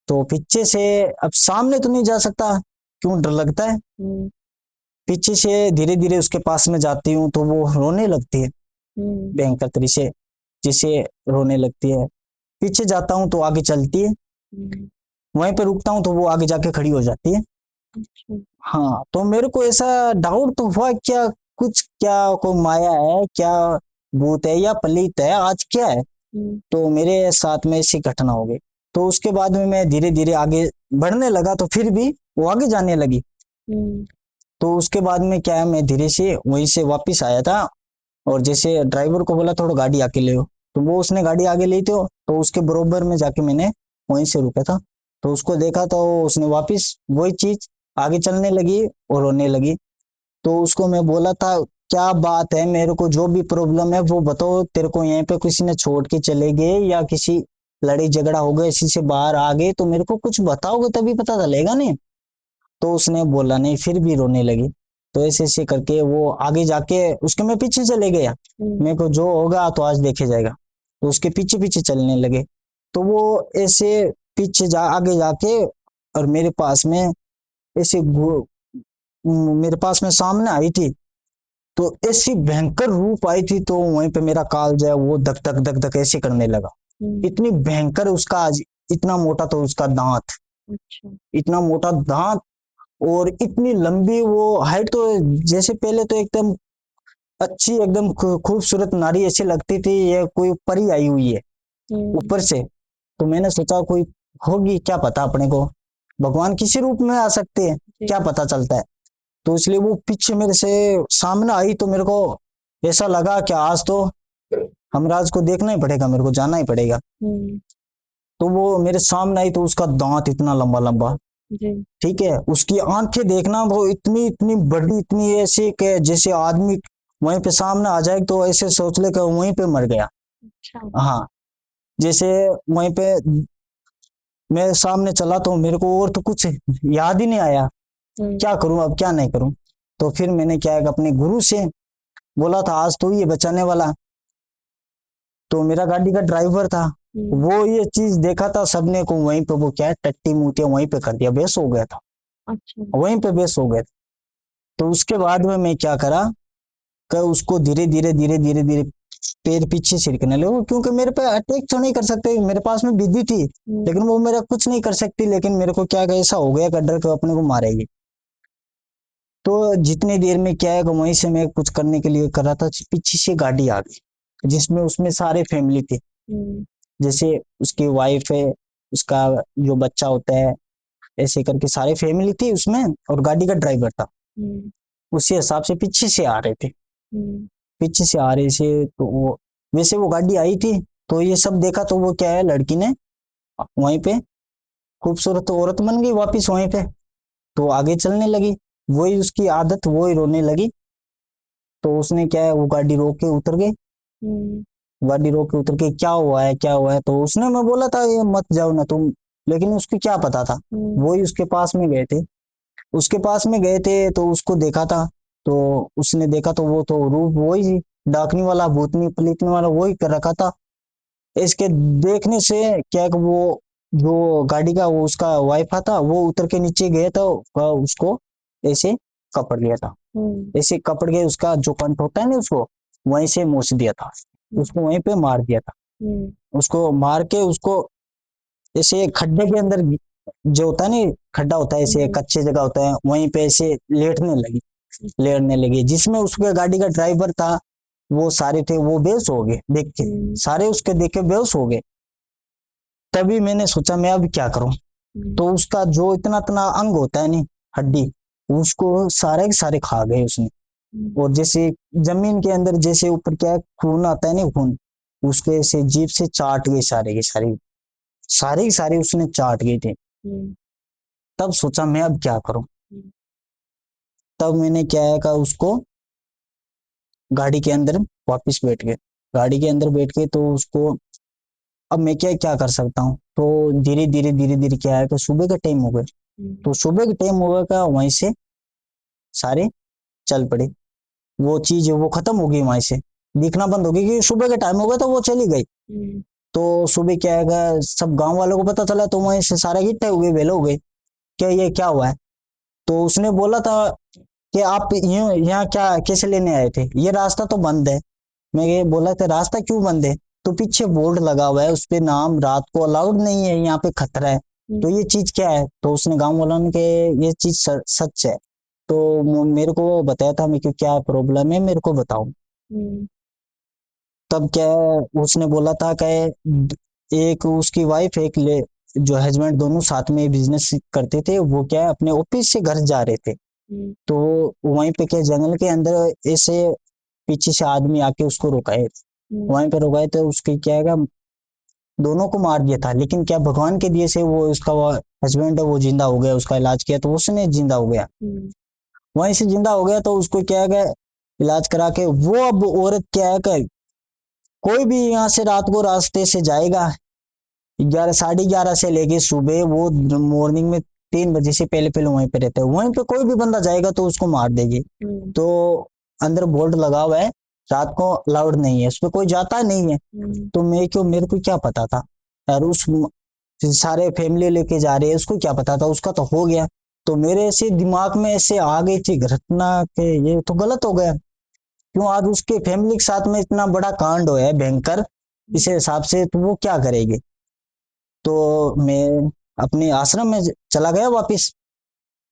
Speaker 2: तो पीछे से अब सामने तो नहीं जा सकता, क्यों डर लगता है, पीछे से धीरे धीरे उसके पास में जाती हूँ तो वो रोने लगती है
Speaker 1: हम्म।
Speaker 2: भयंकर तरीके से, जिसे रोने लगती है। पीछे जाता हूँ तो आगे चलती है,
Speaker 1: हम्म।
Speaker 2: वहीं पे रुकता हूँ तो वो आगे जाके खड़ी हो जाती है।
Speaker 1: अच्छा।
Speaker 2: हाँ, तो मेरे को ऐसा डाउट तो हुआ, क्या कुछ, क्या कोई माया है क्या, भूत है या पलीत है, आज क्या है।
Speaker 1: हम्म।
Speaker 2: तो मेरे साथ में ऐसी घटना हो गई। तो उसके बाद में मैं धीरे धीरे आगे बढ़ने लगा तो फिर भी वो आगे जाने लगी।
Speaker 1: हम्म।
Speaker 2: तो उसके बाद में क्या है, मैं धीरे से वहीं से वापस आया था, और जैसे ड्राइवर को बोला थोड़ा गाड़ी आके ले, तो वो उसने गाड़ी आगे ली थी, तो उसके बरोबर में जाके मैंने वहीं से रुका था। तो उसको देखा तो उसने वापस वही चीज आगे चलने लगी और रोने लगी। तो उसको मैं बोला था, क्या बात है, मेरे को जो भी प्रॉब्लम है वो बताओ, तेरे को यहीं पे किसी ने छोड़ के चले गए या किसी लड़ाई झगड़ा हो गया, इसी से बाहर आ गए, तो मेरे को कुछ बताओगे तभी पता चलेगा नहीं। तो उसने बोला नहीं, फिर भी रोने लगी। तो ऐसे ऐसे करके वो आगे जाके उसके मैं पीछे चले गया, मेरे को जो होगा तो आज देखे जाएगा। तो उसके पीछे पीछे चलने लगे। तो वो ऐसे पीछे जा आगे जाके और मेरे पास में ऐसे मेरे पास में सामने आई थी। तो ऐसी भयंकर रूप आई थी, तो वहीं पे मेरा काल जो है वो धक धक धक धक ऐसे करने लगा।
Speaker 1: हम्म।
Speaker 2: इतनी भयंकर उसका इतना मोटा तो उसका दांत,
Speaker 1: अच्छा।
Speaker 2: इतना मोटा दांत, और इतनी लंबी वो हाइट, तो जैसे पहले तो एकदम अच्छी एकदम खूबसूरत नारी ऐसी लगती थी, ये कोई परी आई हुई है
Speaker 1: हम्म।
Speaker 2: ऊपर से। तो मैंने सोचा कोई होगी, क्या पता अपने को, भगवान किसी रूप में आ सकते हैं,
Speaker 1: जी।
Speaker 2: क्या पता चलता है। तो इसलिए वो पीछे मेरे से सामने आई, तो मेरे को ऐसा लगा कि आज तो हमराज को देखना ही पड़ेगा, मेरे को जाना ही पड़ेगा।
Speaker 1: हम्म।
Speaker 2: तो वो मेरे सामने आई, तो उसका दांत इतना लंबा लंबा,
Speaker 1: जी।
Speaker 2: ठीक है, उसकी आंखें देखना, वो इतनी इतनी बड़ी, इतनी ऐसी कि जैसे आदमी वहीं पे सामने आ जाए तो ऐसे सोच ले कि वहीं पे मर गया।
Speaker 1: अच्छा।
Speaker 2: हाँ, जैसे वहीं पे मैं सामने चला तो मेरे को और तो कुछ याद ही नहीं आया,
Speaker 1: हम्म।
Speaker 2: क्या करूं अब, क्या नहीं करूं। तो फिर मैंने क्या है कि अपने गुरु से बोला था, आज तो ये बचाने वाला। तो मेरा गाड़ी का ड्राइवर था,
Speaker 1: हम्म।
Speaker 2: वो ये चीज देखा था, सबने को वहीं पे वो क्या है टट्टी मुट्टी वहीं पे कर दिया, बेस हो गया था,
Speaker 1: अच्छा।
Speaker 2: वहीं पे बेस हो गया था। तो उसके बाद में मैं क्या करा कि उसको धीरे धीरे धीरे धीरे धीरे पैर पीछे छिड़कने लगे, क्योंकि मेरे पे अटैक तो नहीं कर सकते, मेरे पास में विधि थी,
Speaker 1: हम्म।
Speaker 2: लेकिन वो मेरा कुछ नहीं कर सकती। लेकिन मेरे को क्या ऐसा हो गया कि डर के अपने को मारेगी। तो जितनी देर में क्या है कि वहीं से मैं कुछ करने के लिए कर रहा था, पीछे से गाड़ी आ गई जिसमें उसमें सारे फैमिली थे,
Speaker 1: हम्म।
Speaker 2: जैसे उसकी वाइफ है, उसका जो बच्चा होता है, ऐसे करके सारे फैमिली थी उसमें, और गाड़ी का ड्राइवर था।
Speaker 1: हम्म।
Speaker 2: उसी हिसाब से पीछे से आ रहे थे,
Speaker 1: हम्म।
Speaker 2: पीछे से आ रहे थे। तो वो वैसे वो गाड़ी आई थी, तो ये सब देखा, तो वो क्या है लड़की ने वहीं पे खूबसूरत औरत बन गई वापिस वहीं पे, तो आगे चलने लगी, वही उसकी आदत, वही रोने लगी। तो उसने क्या है वो गाड़ी रोक के उतर गई,
Speaker 1: हम्म।
Speaker 2: गाड़ी रोक के उतर के क्या हुआ है क्या हुआ है, तो उसने, मैं बोला था ये मत जाओ ना तुम, लेकिन उसको क्या पता था।
Speaker 1: हम्म।
Speaker 2: वही उसके पास में गए थे, उसके पास में गए थे तो उसको देखा था। तो उसने देखा तो वो तो रूप वही डाकनी वाला, भूतनी पलीतनी वाला वही कर रखा था। इसके देखने से क्या है कि वो जो गाड़ी का वो उसका वाइफ था वो उतर के नीचे गया था, उसको ऐसे कपड़ लिया था,
Speaker 1: हम्म।
Speaker 2: ऐसे कपड़ के उसका जो कंठ होता है ना उसको वहीं से मोच दिया था, उसको वहीं पे मार दिया था।
Speaker 1: हम्म।
Speaker 2: उसको मार के उसको ऐसे खड्डे के अंदर, जो होता है ना खड्डा होता है ऐसे
Speaker 1: हम्म।
Speaker 2: कच्चे जगह होता है, वहीं पे ऐसे लेटने लगी, जिसमें उसके गाड़ी का ड्राइवर था, वो सारे थे वो बेहोश हो गए देख के,
Speaker 1: हम्म।
Speaker 2: सारे उसके देख के बेहोश हो गए। तभी मैंने सोचा मैं अब क्या करूं।
Speaker 1: हम्म।
Speaker 2: तो उसका जो इतना इतना अंग होता है नहीं, हड्डी, उसको सारे के सारे खा गए उसने।
Speaker 1: हम्म।
Speaker 2: और जैसे जमीन के अंदर जैसे ऊपर क्या है, खून आता है ना खून, उसके ऐसे जीभ से चाट गए सारे के सारे, सारे के सारे उसने चाट गए थे।
Speaker 1: हम्म।
Speaker 2: तब सोचा मैं अब क्या करूं।
Speaker 1: हम्म।
Speaker 2: तब मैंने क्या है कहा उसको गाड़ी के अंदर वापस बैठ गए, गाड़ी के अंदर बैठ के तो उसको, अब मैं क्या क्या कर सकता हूँ। तो धीरे धीरे धीरे धीरे क्या है कि सुबह का टाइम हो गया,
Speaker 1: हम्म।
Speaker 2: तो सुबह के टाइम हो गया का वहीं से सारे चल पड़े, वो चीज वो खत्म हो गई वहीं से, दिखना बंद हो गई, क्योंकि सुबह के टाइम हो गया तो वो चली गई।
Speaker 1: हम्म।
Speaker 2: तो सुबह क्या है सब गांव वालों को पता चला, तो वहीं से सारे इकट्ठे हो गए, वेले हो गए, क्या ये क्या हुआ है। तो उसने बोला था कि आप यूं यहाँ क्या कैसे लेने आए थे, ये रास्ता तो बंद है। मैं ये बोला था रास्ता क्यों बंद है, तो पीछे बोर्ड लगा हुआ है उस पे नाम रात को अलाउड नहीं है, यहाँ पे खतरा है। तो ये चीज क्या है, तो उसने गांव वालों ने के ये चीज सच है। तो मेरे को वो बताया था, मैं क्यों क्या प्रॉब्लम है मेरे को बताओ। तब क्या है, उसने बोला था कि एक उसकी वाइफ एक जो हस्बैंड दोनों साथ में बिजनेस करते थे, वो क्या है अपने ऑफिस से घर जा रहे थे। तो वहीं पे क्या जंगल के अंदर ऐसे पीछे से आदमी आके उसको रुकाए, वहीं पे रुकाए तो उसकी क्या है दोनों को मार दिया था। लेकिन क्या भगवान के दिए से वो उसका वो हस्बैंड है वो जिंदा हो गया, उसका इलाज किया तो उसने जिंदा हो गया, वहीं से जिंदा हो गया। तो उसको क्या है इलाज करा के वो अब औरत क्या है कोई भी यहाँ से रात को रास्ते से जाएगा 11 साढ़े 11 से लेके सुबह वो मॉर्निंग में 3 बजे से पहले पहले वहीं पे रहते हैं, वहीं पे कोई भी बंदा जाएगा तो उसको मार देगी। तो अंदर बोर्ड लगा हुआ है रात को अलाउड नहीं है, उसमें कोई जाता नहीं है। तो मैं क्यों, मेरे को क्या पता था यार, उस सारे फैमिली लेके जा रहे हैं, उसको क्या पता था, उसका तो हो गया। तो मेरे ऐसे दिमाग में ऐसे आ गई थी घटना के ये तो गलत हो गया, क्यों आज उसके फैमिली के साथ में इतना बड़ा कांड हुआ है भयंकर, इस हिसाब से तो वो क्या करेगी। तो मैं अपने आश्रम में चला गया वापिस,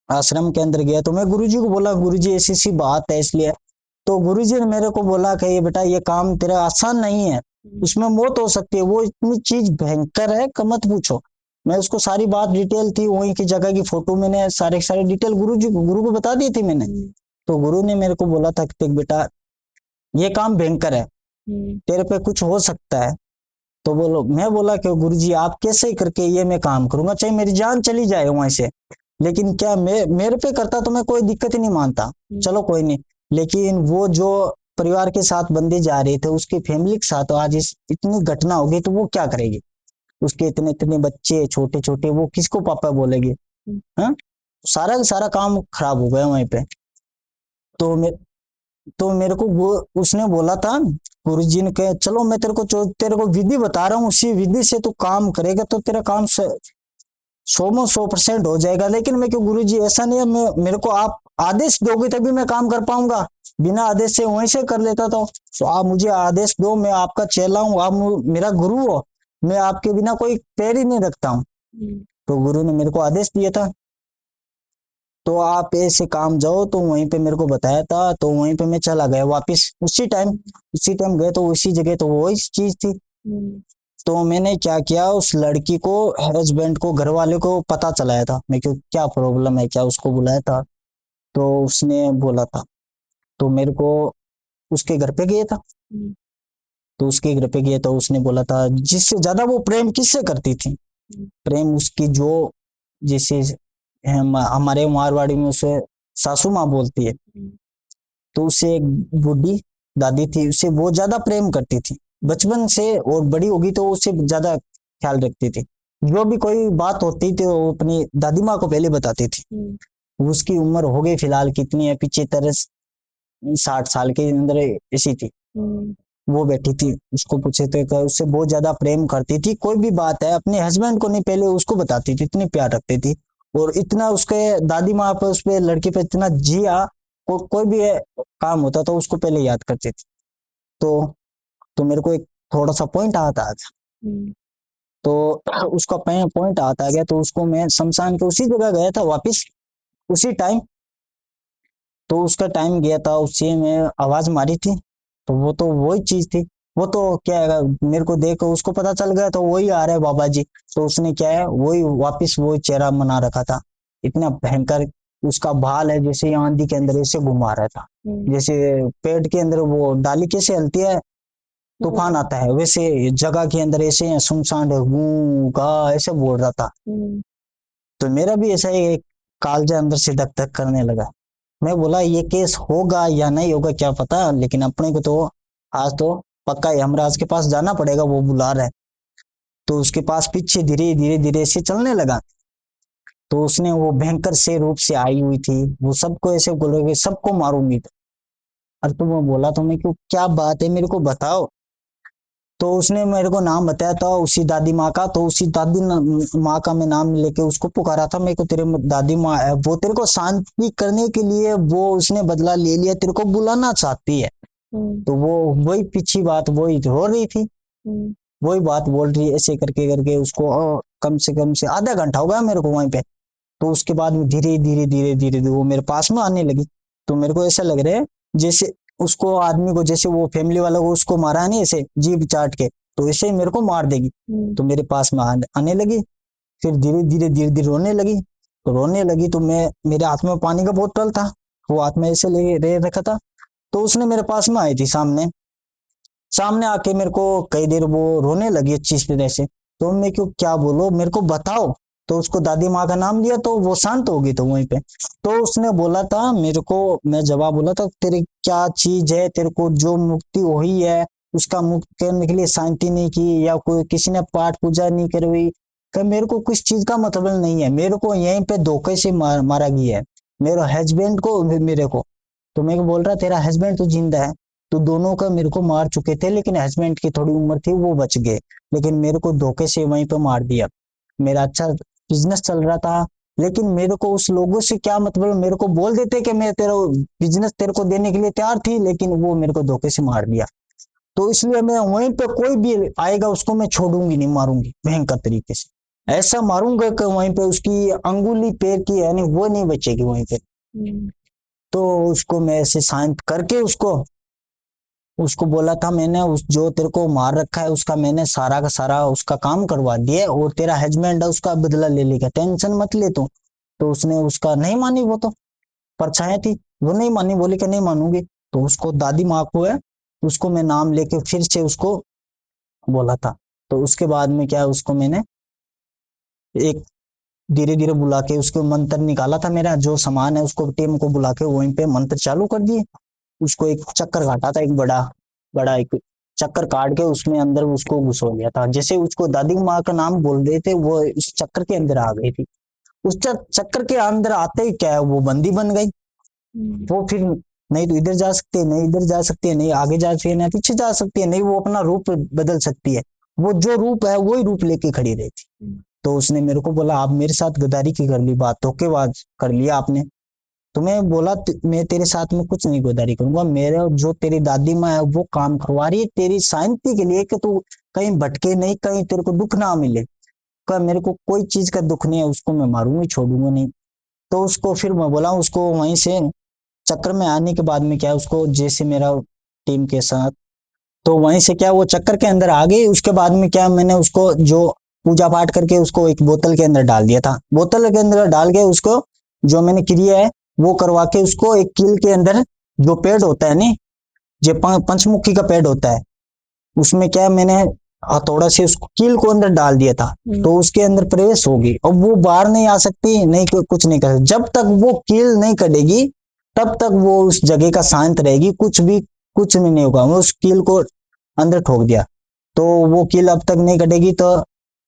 Speaker 2: आश्रम के अंदर गया तो मैं गुरुजी को बोला गुरुजी ऐसी सी बात है इसलिए। तो गुरुजी ने मेरे को बोला कि ये बेटा ये काम तेरा आसान नहीं है, उसमें मौत हो सकती है, वो इतनी चीज भयंकर है कि मत पूछो। मैं उसको सारी बात डिटेल थी वहीं की जगह की फोटो मैंने सारे सारे डिटेल गुरु को बता दी थी मैंने। तो गुरु ने मेरे को बोला था कि देख बेटा ये काम भयंकर है, तेरे पे कुछ हो सकता है। तो बोलो, मैं बोला कि गुरुजी आप कैसे करके ये मैं काम करूंगा, चाहे मेरी जान चली जाए वहां से, लेकिन क्या मैं मेरे पे करता तो मैं कोई दिक्कत ही नहीं मानता, चलो कोई नहीं। लेकिन वो जो परिवार के साथ बंदे जा रहे थे उसकी फैमिली के साथ आज इतनी घटना हो गई तो वो क्या करेगी, उसके इतने इतने बच्चे छोटे छोटे, वो किसको पापा बोलेगी। हाँ, सारा का सारा काम खराब हो गया वहीं पे। तो मैं तो मेरे को वो उसने बोला था गुरु जी ने कहा चलो मैं तेरे को विधि बता रहा हूँ, उसी विधि से तू काम करेगा तो तेरा काम 100% हो जाएगा। लेकिन मैं क्यों गुरु जी ऐसा नहीं है, मेरे को आप आदेश दोगे तभी मैं काम कर पाऊंगा, बिना आदेश से वहीं से कर लेता था। तो आप मुझे आदेश दो, मैं आपका चेला हूँ, आप मेरा गुरु हो, मैं आपके बिना कोई पैर ही नहीं रखता हूँ। तो गुरु ने मेरे को आदेश दिया था तो आप ऐसे काम जाओ, तो वहीं पे मेरे को बताया था, तो वहीं पे मैं चला गया वापिस उसी टाइम गए तो उसी जगह तो वही चीज थी। तो मैंने क्या किया, उस लड़की को हस्बैंड को घर वाले को पता चलाया था मैं क्यों क्या प्रॉब्लम है क्या, उसको बुलाया था। तो उसने बोला था, तो मेरे को उसके घर पे गया था। तो उसके घर पे गया तो उसने बोला था जिससे ज्यादा वो प्रेम किससे करती थी, प्रेम उसकी जो जैसे हमारे मारवाड़ी में उसे सासू माँ बोलती है, तो उसे एक बूढ़ी दादी थी, उसे वो ज्यादा प्रेम करती थी बचपन से, और बड़ी होगी तो उससे ज्यादा ख्याल रखती थी। जो भी कोई बात होती थी वो अपनी दादी माँ को पहले बताती थी। उसकी उम्र हो गई फिलहाल कितनी है, 75 60 साल के अंदर ऐसी थी। वो बैठी थी, उसको पूछे थे कि उससे बहुत ज्यादा प्रेम करती थी, कोई भी बात है अपने हस्बैंड को नहीं पहले उसको बताती थी, इतनी प्यार रखती थी। और इतना उसके दादी माँ पे उस पे लड़की पे इतना जिया, कोई भी काम होता तो उसको पहले याद करती थी। तो तो मेरे को एक थोड़ा सा पॉइंट आता था। तो उसका पॉइंट आता गया तो उसको मैं शमशान के उसी जगह गया था वापिस उसी टाइम। तो उसका टाइम गया था, उसी में आवाज मारी थी, तो वो तो वही चीज थी। वो तो क्या है, मेरे को देख उसको पता चल गया तो वही आ रहा है बाबा जी। तो उसने क्या है वही वापिस वही चेहरा बना रखा था, इतना भयंकर। उसका भाल है जैसे आंधी के अंदर ऐसे घुमा रहा था, जैसे पेड़ के अंदर वो डाली कैसे हिलती है तूफान आता है, वैसे जगह के अंदर ऐसे सुनसान गूं गा ऐसे बोल रहा था। तो मेरा भी ऐसा ही एक कालजा अंदर से धक धक करने लगा। मैं बोला ये केस होगा या नहीं होगा क्या पता, लेकिन अपने को तो आज तो पक्का यमराज के पास जाना पड़ेगा, वो बुला रहा है। तो उसके पास पीछे धीरे धीरे धीरे से चलने लगा। तो उसने वो भयंकर से रूप से आई हुई थी, वो सबको ऐसे बोलोगे सबको मारूंगी। और तुम्हें बोला तो मैं क्यों क्या बात है मेरे को बताओ। तो उसने मेरे को नाम बताया था उसी दादी माँ का, तो उसी माँ का मैं नाम लेके उसको पुकारा था। मेरे को तेरे दादी माँ है, वो तेरे को शांति करने के लिए वो उसने बदला ले लिया, तेरे को बुलाना चाहती है। तो वो वही पीछी बात वही हो रही थी, वही बात बोल रही है, ऐसे करके करके उसको कम से आधा घंटा हो गया मेरे को वहीं पे। तो उसके बाद में धीरे धीरे वो मेरे पास में आने लगी। तो मेरे को ऐसा लग रहा है जैसे उसको आदमी को, जैसे वो फैमिली वाला को उसको मारा है नहीं ऐसे जीभ चाट के, तो ऐसे ही मेरे को मार देगी। तो मेरे पास में आने लगी, फिर धीरे धीरे रोने लगी। तो रोने लगी तो मैं, मेरे हाथ में पानी का बोतल था, वो हाथ में ऐसे ले रखा था। तो उसने मेरे पास में आई थी सामने, सामने आके मेरे को कई देर वो रोने लगी अच्छी तरह से। तो मैं क्यों क्या बोलो मेरे को बताओ। तो उसको दादी माँ का नाम लिया तो वो शांत हो गई। तो वहीं पे तो उसने बोला था मेरे को, मैं जवाब बोला था तेरे क्या चीज है, तेरे को जो मुक्ति हुई है उसका मुक्त करने के लिए शांति नहीं की, या कोई किसी ने पाठ पूजा नहीं करवाई, कि मेरे को किस चीज का मतलब नहीं है, मेरे को यहीं पे धोखे से मारा गया है, मेरे हस्बैंड को मेरे को। तो मेरे को बोल रहा तेरा हस्बैंड तो जिंदा है। तो दोनों का मेरे को मार चुके थे, लेकिन हस्बैंड की थोड़ी उम्र थी वो बच गए, लेकिन मेरे को धोखे से वहीं पे मार दिया। मेरा अच्छा बिजनेस चल रहा था, लेकिन मेरे को उस लोगों से क्या मतलब, मेरे को बोल देते कि मैं तेरा बिजनेस तेरे को देने के लिए तैयार थी, लेकिन वो मेरे को धोखे से मार दिया। तो इसलिए मैं वहीं पे कोई भी आएगा उसको मैं छोड़ूंगी नहीं, मारूंगी भयंकर तरीके से, ऐसा मारूंगा कि वहीं पे उसकी अंगुली पैर की यानी वो नहीं बचेगी वहीं पे। तो उसको मैं ऐसे शांत करके उसको उसको बोला था मैंने, उस जो तेरे को मार रखा है उसका मैंने सारा का सारा उसका काम करवा दिया, और तेरा हस्बैंड है उसका बदला ले लेगा, टेंशन मत ले तू। तो उसने उसका नहीं मानी, वो तो परछाई थी, वो नहीं मानी, बोली कि नहीं मानूंगी। तो उसको दादी माँ को है, उसको मैं नाम लेके फिर से उसको बोला था। तो उसके बाद में क्या उसको मैंने एक धीरे धीरे बुला के उसको मंत्र निकाला था, मेरा जो सामान है उसको टीम को बुला के वहीं पे मंत्र चालू कर दिए। उसको एक चक्कर काटा था, एक बड़ा बड़ा एक चक्कर काट के उसमें अंदर उसको घुसो दिया था, जैसे उसको दादी माँ का नाम बोल रहे थे वो उस चक्कर के अंदर आ गई थी। उस चक्कर के अंदर आते ही क्या है वो बंदी बन गई। वो फिर नहीं तो इधर जा सकती है, नहीं इधर जा सकती है, नहीं आगे जा सकती है, नहीं पीछे जा सकती है, नहीं वो अपना रूप बदल सकती है, वो जो रूप है वही रूप लेके खड़ी रहती। तो उसने मेरे को बोला आप मेरे साथ गद्दारी की कर ली, बात धोखेबाज कर लिया आपने। तो मैं बोला मैं तेरे साथ में कुछ नहीं गद्दारी करूंगा, मेरे जो तेरी दादी माँ है वो काम करवा रही है तेरी शांति के लिए, कि तू कहीं भटके नहीं, कहीं तेरे को दुख ना मिले। का मेरे को कोई चीज का दुख नहीं है, उसको मैं मारूंगी छोड़ूंगा नहीं। तो उसको फिर मैं बोला उसको वहीं से चक्कर में आने के बाद में क्या उसको जैसे मेरा टीम के साथ, तो वहीं से क्या वो चक्कर के अंदर आ गई। उसके बाद में क्या मैंने उसको जो पूजा पाठ करके उसको एक बोतल के अंदर डाल दिया था, बोतल के अंदर डाल के उसको जो मैंने क्रिया है वो करवा के उसको एक कील के अंदर जो पेड़ होता है नहीं, जो पंचमुखी का पेड़ होता है, उसमें क्या मैंने हथौड़ा से उसको कील को अंदर डाल दिया था। तो उसके अंदर प्रवेश होगी और वो बाहर नहीं आ सकती, नहीं कुछ नहीं कर सकती, जब तक वो कील नहीं कटेगी तब तक वो उस जगह का शांत रहेगी, कुछ भी नहीं होगा। मैं उस कील को अंदर ठोक दिया, तो वो कील अब तक नहीं कटेगी,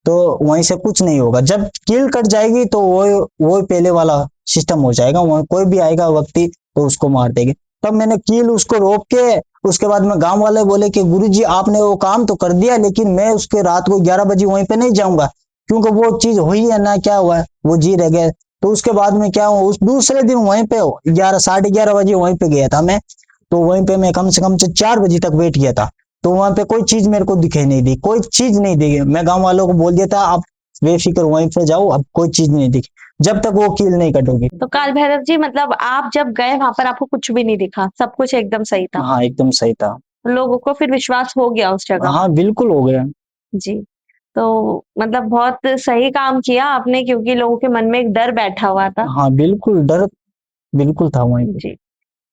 Speaker 2: तो वहीं से कुछ नहीं होगा। जब कील कट जाएगी तो वो पहले वाला सिस्टम हो जाएगा, वहां कोई भी आएगा व्यक्ति तो उसको मार देगी। तब मैंने कील उसको रोक के उसके बाद में गांव वाले बोले कि गुरुजी आपने वो काम तो कर दिया, लेकिन मैं उसके रात को 11 बजे वहीं पे नहीं जाऊंगा, क्योंकि वो चीज हुई है ना, क्या हुआ है वो जी रह गए। तो उसके बाद में क्या हुआ, उस दूसरे दिन वहीं पे 11 साढ़े 11 बजे वहीं पे गया था मैं। तो वहीं पे मैं कम से 4 बजे तक बैठ गया था। तो वहां पे कोई चीज मेरे को दिखाई नहीं दी, कोई चीज नहीं दिखी। मैं गांव वालों को बोल दिया था आप बेफिक्र वहीं पे जाओ, अब कोई चीज नहीं दिखी जब तक वो कील नहीं कटोगी।
Speaker 1: तो काल भैरव जी मतलब आप जब गए वहां पर आपको कुछ भी नहीं दिखा, सब कुछ एकदम सही था?
Speaker 2: हाँ एकदम सही था।
Speaker 1: लोगों को फिर विश्वास हो गया उस जगह?
Speaker 2: हाँ बिल्कुल हो गया।
Speaker 1: जी। तो मतलब बहुत सही काम किया आपने, क्योंकि लोगों के मन में एक डर बैठा हुआ था।
Speaker 2: हाँ बिल्कुल डर बिल्कुल था वहीं पे।
Speaker 1: जी।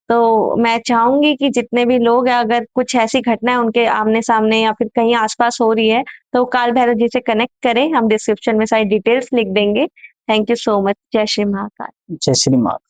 Speaker 1: तो मैं चाहूंगी कि जितने भी लोग हैं, अगर कुछ ऐसी घटनाएं उनके आमने सामने या फिर कहीं आसपास हो रही है, तो काल भैरव जी से कनेक्ट करें, हम डिस्क्रिप्शन में सारी डिटेल्स लिख देंगे। Thank you so much. जय श्री महाकाल।
Speaker 2: जय श्री माँ।